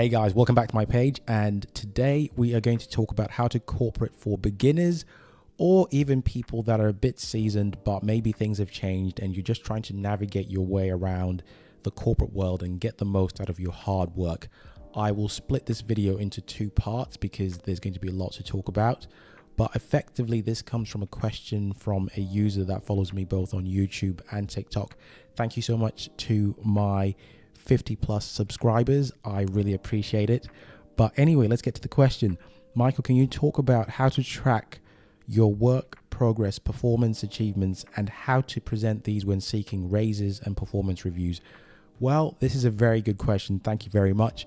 Hey guys, welcome back to my page, and today we are going to talk about how to corporate for beginners or even people that are a bit seasoned, but maybe things have changed and you're just trying to navigate your way around the corporate world and get the most out of your hard work. I will split this video into two parts because there's going to be a lot to talk about, but effectively this comes from a question from a user that follows me both on YouTube and TikTok. Thank you so much to my 50 plus subscribers. I really appreciate it. But anyway, let's get to the question. Michael, can you talk about how to track your work progress, performance achievements, and how to present these when seeking raises and performance reviews? Well, this is a very good question. Thank you very much.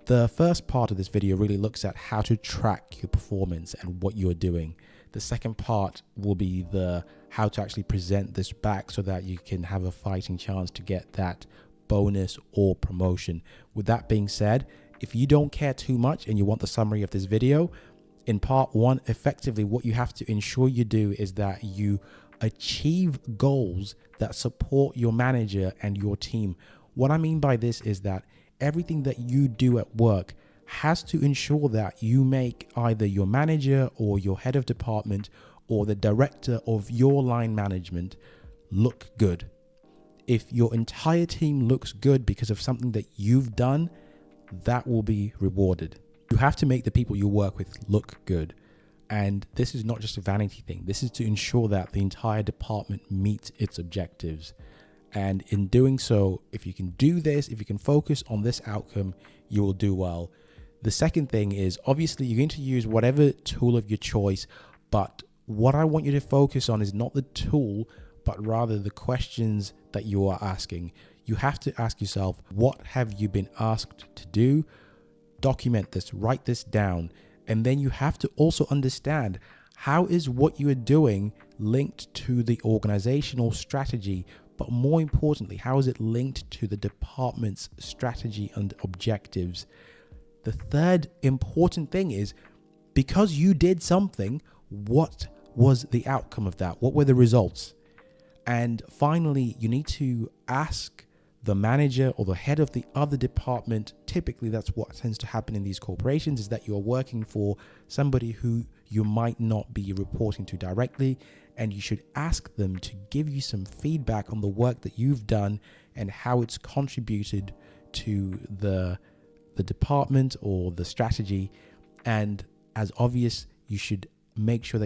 The first part of this video really looks at how to track your performance and what you're doing. The second part will be the how to actually present this back so that you can have a fighting chance to get that bonus or promotion. With that being said, if you don't care too much and you want the summary of this video, in part one, effectively what you have to ensure you do is that you achieve goals that support your manager and your team. What I mean by this is that everything that you do at work has to ensure that you make either your manager or your head of department or the director of your line management look good. If your entire team looks good because of something that you've done, that will be rewarded. You have to make the people you work with look good. And this is not just a vanity thing. This is to ensure that the entire department meets its objectives. And in doing so, if you can do this, if you can focus on this outcome, you will do well. The second thing is, obviously, you're going to use whatever tool of your choice. But what I want you to focus on is not the tool, but rather the questions that you are asking. You have to ask yourself, what have you been asked to do? Document this, write this down. And then you have to also understand, how is what you are doing linked to the organizational strategy? But more importantly, how is it linked to the department's strategy and objectives? The third important thing is, because you did something, what was the outcome of that? What were the results? And finally, you need to ask the manager or the head of the other department. Typically, that's what tends to happen in these corporations, is that you're working for somebody who you might not be reporting to directly. And you should ask them to give you some feedback on the work that you've done and how it's contributed to the department or the strategy. And as obvious, you should make sure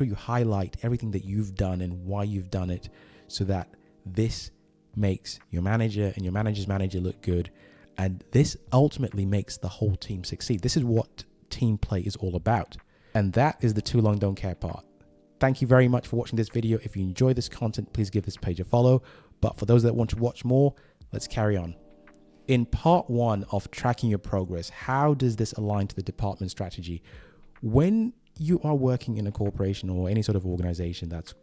you highlight everything that you've done and why you've done it, so that this makes your manager and your manager's manager look good. And this ultimately makes the whole team succeed. This is what team play is all about. And that is the too long don't care part. Thank you very much for watching this video. If you enjoy this content, please give this page a follow. But for those that want to watch more, let's carry on. In part one of tracking your progress, how does this align to the department strategy? When you are working in a corporation or any sort of organization that's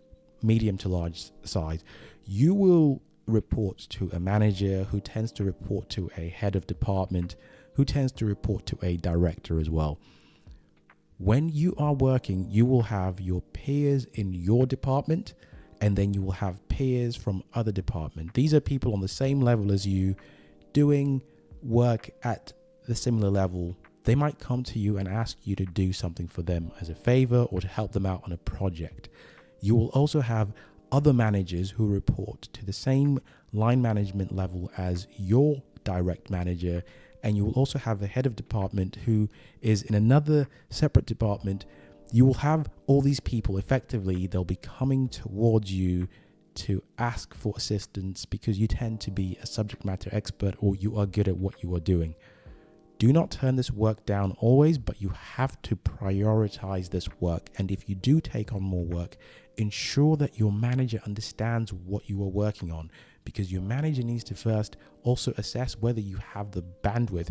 medium to large size, you will report to a manager who tends to report to a head of department, who tends to report to a director as well. When you are working, you will have your peers in your department, and then you will have peers from other departments. These are people on the same level as you, doing work at the similar level. They might come to you and ask you to do something for them as a favor or to help them out on a project. You will also have other managers who report to the same line management level as your direct manager. And you will also have a head of department who is in another separate department. You will have all these people, effectively, they'll be coming towards you to ask for assistance because you tend to be a subject matter expert or you are good at what you are doing. Do not turn this work down always, but you have to prioritize this work. And if you do take on more work, ensure that your manager understands what you are working on, because your manager needs to first also assess whether you have the bandwidth,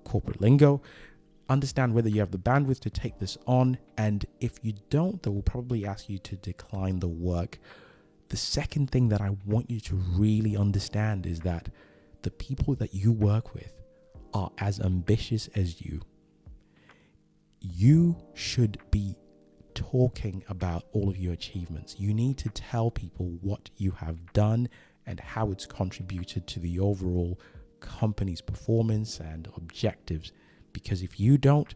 corporate lingo, understand whether you have the bandwidth to take this on. And if you don't, they will probably ask you to decline the work. The second thing that I want you to really understand is that the people that you work with are as ambitious as you. You should be talking about all of your achievements. You need to tell people what you have done and how it's contributed to the overall company's performance and objectives. Because if you don't,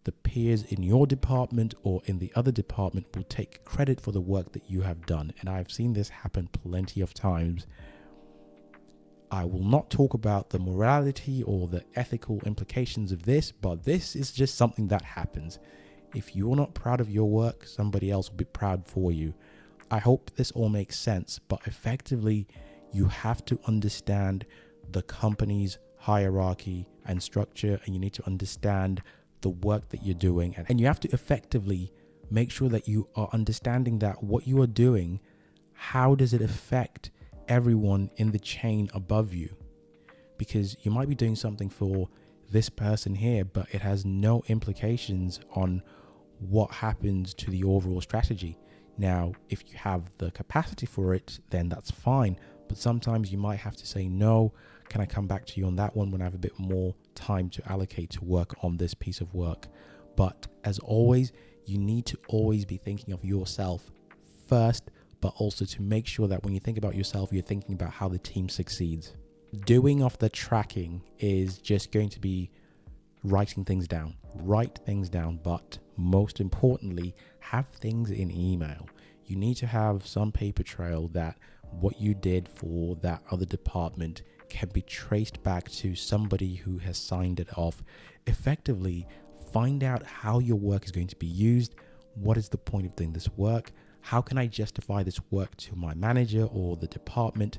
the peers in your department or in the other department will take credit for the work that you have done. And I've seen this happen plenty of times. I will not talk about the morality or the ethical implications of this, but this is just something that happens. If you're not proud of your work, somebody else will be proud for you. I hope this all makes sense, but effectively, you have to understand the company's hierarchy and structure, and you need to understand the work that you're doing. And you have to effectively make sure that you are understanding that what you are doing, how does it affect everyone in the chain above you? Because you might be doing something for this person here, but it has no implications on what happens to the overall strategy. Now, if you have the capacity for it, then that's fine. But sometimes you might have to say, no, can I come back to you on that one when I have a bit more time to allocate to work on this piece of work? But as always, you need to always be thinking of yourself first, but also to make sure that when you think about yourself, you're thinking about how the team succeeds. Doing of the tracking is just going to be writing things down. Write things down, but most importantly, have things in email. You need to have some paper trail that what you did for that other department can be traced back to somebody who has signed it off. Effectively, find out how your work is going to be used. What is the point of doing this work? How can I justify this work to my manager or the department?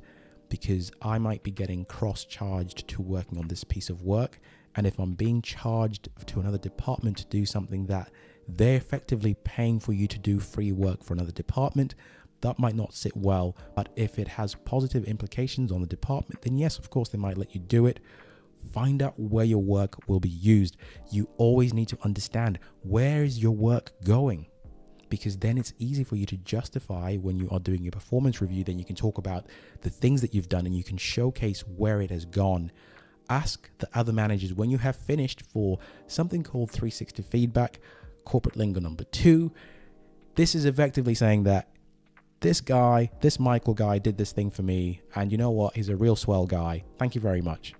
Because I might be getting cross-charged to working on this piece of work. And if I'm being charged to another department to do something that they're effectively paying for you to do free work for another department, that might not sit well. But if it has positive implications on the department, then yes, of course, they might let you do it. Find out where your work will be used. You always need to understand, where is your work going? Because then it's easy for you to justify when you are doing your performance review. Then you can talk about the things that you've done and you can showcase where it has gone. Ask the other managers when you have finished for something called 360 feedback, corporate lingo number 2. This is effectively saying that this Michael guy did this thing for me, and you know what? He's a real swell guy. Thank you very much.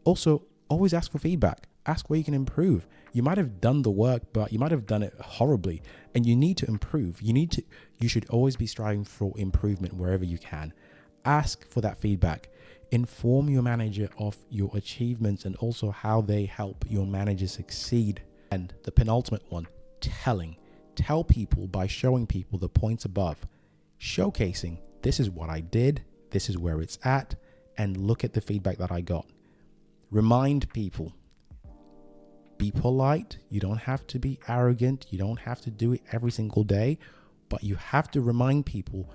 Also, always ask for feedback. Ask where you can improve. You might have done the work, but you might have done it horribly, and you need to improve. You should always be striving for improvement wherever you can. Ask for that feedback. Inform your manager of your achievements and also how they help your manager succeed. And the penultimate one, telling. Tell people by showing people the points above. Showcasing, this is what I did, this is where it's at, and look at the feedback that I got. Remind people. Be polite. You don't have to be arrogant. You don't have to do it every single day, but you have to remind people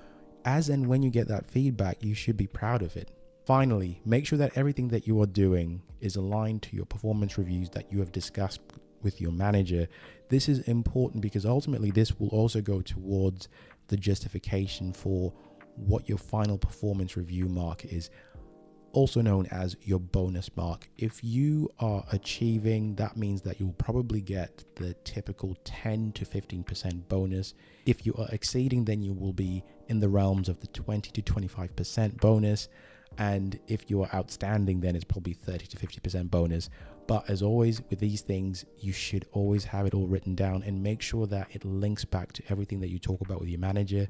as and when you get that feedback, you should be proud of it. Finally, make sure that everything that you are doing is aligned to your performance reviews that you have discussed with your manager. This is important because ultimately this will also go towards the justification for what your final performance review mark is, also known as your bonus mark. If you are achieving, that means that you'll probably get the typical 10 to 15% bonus. If you are exceeding, then you will be in the realms of the 20 to 25% bonus. And if you are outstanding, then it's probably 30 to 50% bonus. But as always, with these things, you should always have it all written down and make sure that it links back to everything that you talk about with your manager,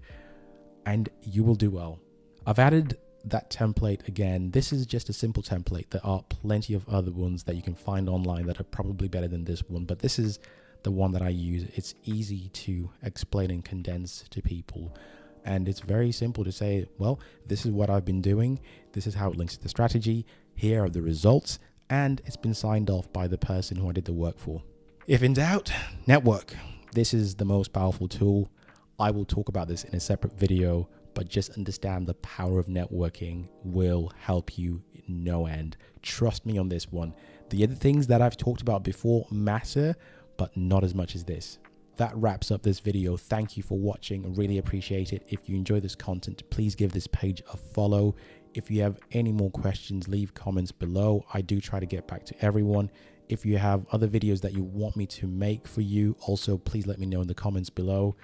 and you will do well. I've added that template again. This is just a simple template. There are plenty of other ones that you can find online that are probably better than this one, but this is the one that I use. It's easy to explain and condense to people. And it's very simple to say, well, this is what I've been doing. This is how it links to the strategy. Here are the results. And it's been signed off by the person who I did the work for. If in doubt, network. This is the most powerful tool. I will talk about this in a separate video, but just understand the power of networking will help you no end. Trust me on this one. The other things that I've talked about before matter, but not as much as this. That wraps up this video. Thank you for watching. I really appreciate it. If you enjoy this content, please give this page a follow. If you have any more questions, leave comments below. I do try to get back to everyone. If you have other videos that you want me to make for you, also please let me know in the comments below.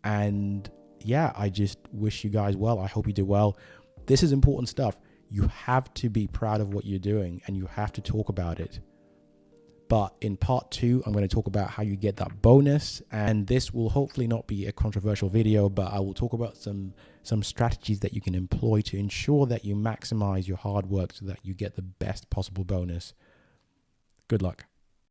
And yeah, I just wish you guys well. I hope you do well. This is important stuff. you have to be proud of what you're doing and you have to talk about it. But in part 2, I'm going to talk about how you get that bonus. And this will hopefully not be a controversial video, but I will talk about some strategies that you can employ to ensure that you maximize your hard work so that you get the best possible bonus. Good luck.